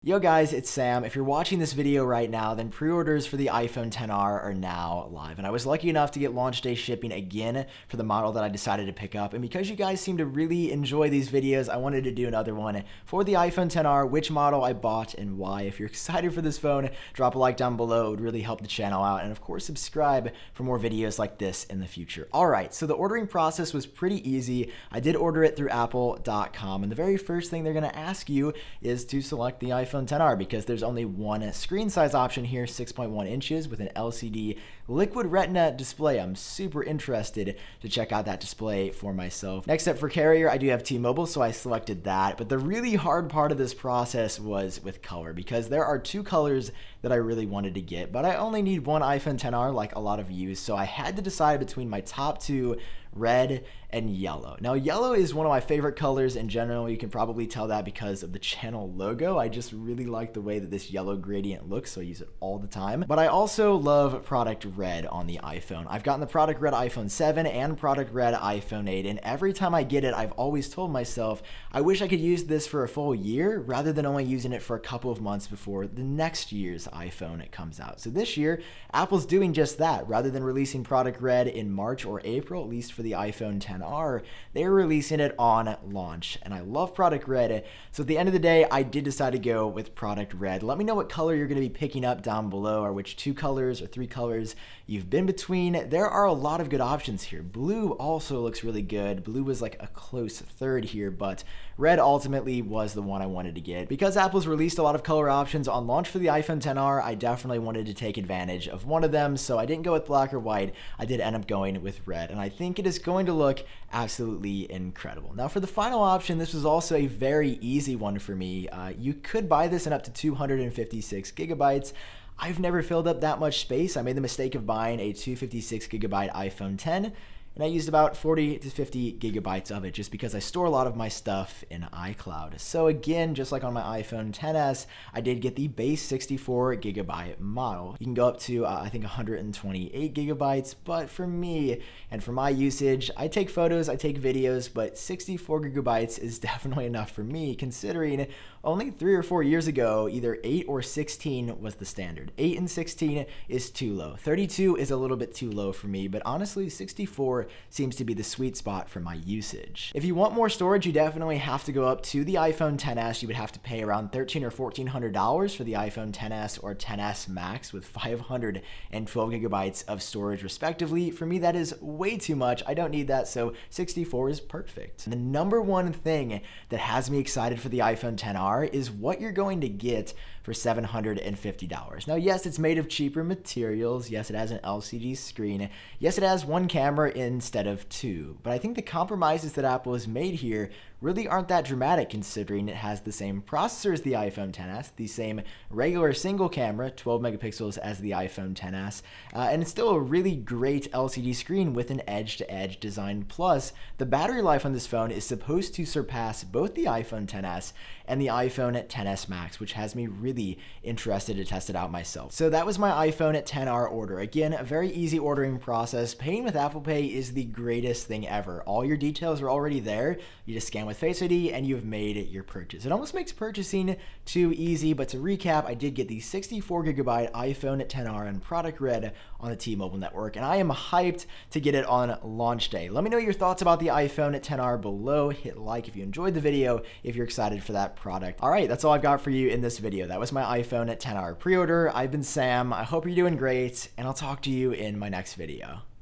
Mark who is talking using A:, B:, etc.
A: Yo guys, it's Sam. If you're watching this video right now, then pre-orders for the iPhone XR are now live. And I was lucky enough to get launch day shipping again for the model that I decided to pick up. And because you guys seem to really enjoy these videos, I wanted to do another one for the iPhone XR, which model I bought and why. If you're excited for this phone, drop a like down below. It would really help the channel out. And of course, subscribe for more videos like this in the future. All right, so the ordering process was pretty easy. I did order it through apple.com. And the very first thing they're gonna ask you is to select the iPhone XR because there's only one screen size option here, 6.1 inches with an LCD liquid retina display. I'm super interested to check out that display for myself. Next up for carrier, I do have T-Mobile, so I selected that. But the really hard part of this process was with color because there are two colors that I really wanted to get, but I only need one iPhone XR like a lot of you, so I had to decide between my top two, red and yellow. Now, yellow is one of my favorite colors in general. You can probably tell that because of the channel logo. I just really like the way that this yellow gradient looks, so I use it all the time. But I also love product red on the iPhone. I've gotten the product red iPhone 7 and product red iPhone 8, and every time I get it, I've always told myself, I wish I could use this for a full year rather than only using it for a couple of months before the next year's iPhone comes out. So this year, Apple's doing just that. Rather than releasing product red in March or April, at least for the iPhone XR, they're releasing it on launch, and I love product red. So at the end of the day, I did decide to go with product red. Let me know what color you're going to be picking up down below, or which two colors or three colors you've been between. There are a lot of good options here. Blue also looks really good. Blue was like a close third here, but red ultimately was the one I wanted to get. Because Apple's released a lot of color options on launch for the iPhone XR, I definitely wanted to take advantage of one of them, so I didn't go with black or white. I did end up going with red, and I think it is going to look absolutely incredible. Now for the final option, this was also a very easy one for me. You could buy this in up to 256 gigabytes. I've never filled up that much space. I made the mistake of buying a 256 gigabyte iPhone X, and I used about 40 to 50 gigabytes of it just because I store a lot of my stuff in iCloud. So again, just like on my iPhone XS, I did get the base 64 gigabyte model. You can go up to, I think 128 gigabytes, but for me and for my usage, I take photos, I take videos, but 64 gigabytes is definitely enough for me considering only 3 or 4 years ago, either 8 or 16 was the standard. 8 and 16 is too low. 32 is a little bit too low for me, but honestly, 64 seems to be the sweet spot for my usage. If you want more storage, you definitely have to go up to the iPhone XS. You would have to pay around $1,300 or $1,400 for the iPhone XS or XS Max with 512 gigabytes of storage respectively. For me, that is way too much. I don't need that, so 64 is perfect. The number one thing that has me excited for the iPhone XR is what you're going to get for $750. Now, yes, it's made of cheaper materials. Yes, it has an LCD screen. Yes, it has one camera instead of two. But I think the compromises that Apple has made here really aren't that dramatic considering it has the same processor as the iPhone XS, the same regular single camera, 12 megapixels as the iPhone XS, and it's still a really great LCD screen with an edge-to-edge design. Plus, the battery life on this phone is supposed to surpass both the iPhone XS and the iPhone XS Max, which has me really interested to test it out myself. So that was my iPhone XR order. Again, a very easy ordering process. Paying with Apple Pay is the greatest thing ever. All your details are already there. You just scan with Face ID and you've made your purchase. It almost makes purchasing too easy, but to recap, I did get the 64 gigabyte iPhone XR and product red on the T-Mobile network, and I am hyped to get it on launch day. Let me know your thoughts about the iPhone XR below. Hit like if you enjoyed the video, if you're excited for that product. All right, that's all I've got for you in this video. That was my iPhone XR pre-order. I've been Sam. I hope you're doing great, and I'll talk to you in my next video.